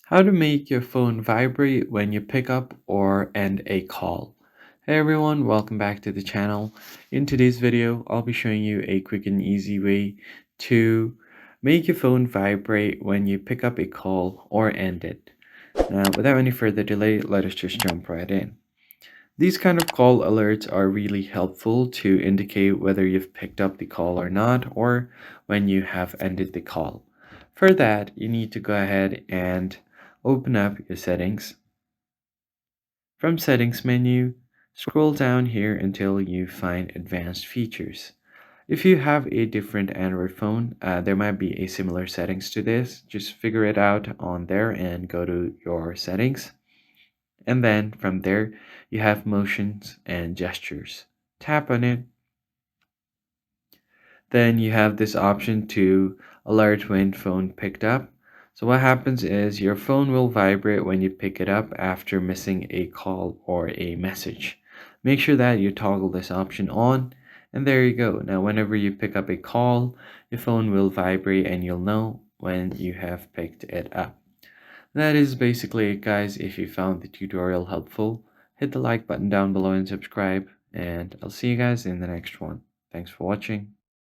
How to make your phone vibrate when you pick up or end a call. Hey everyone, welcome back to the channel. In today's video, I'll be showing you a quick and easy way to make your phone vibrate when you pick up a call or end it. Now, without any further delay, let us just jump right in. These kind of call alerts are really helpful to indicate whether you've picked up the call or not, or when you have ended the call. For that, you need to go ahead and open up your settings. From settings menu, scroll down here until you find advanced features. If you have a different Android phone, there might be a similar settings to this. Just figure it out on there and go to your settings. And then from there, you have motions and gestures. Tap on it. Then you have this option to alert when phone picked up. So what happens is your phone will vibrate when you pick it up after missing a call or a message. Make sure that you toggle this option on, and there you go. Now whenever you pick up a call, your phone will vibrate and you'll know when you have picked it up. That is basically it, guys. If you found the tutorial helpful, hit the like button down below and subscribe, and I'll see you guys in the next one. Thanks for watching.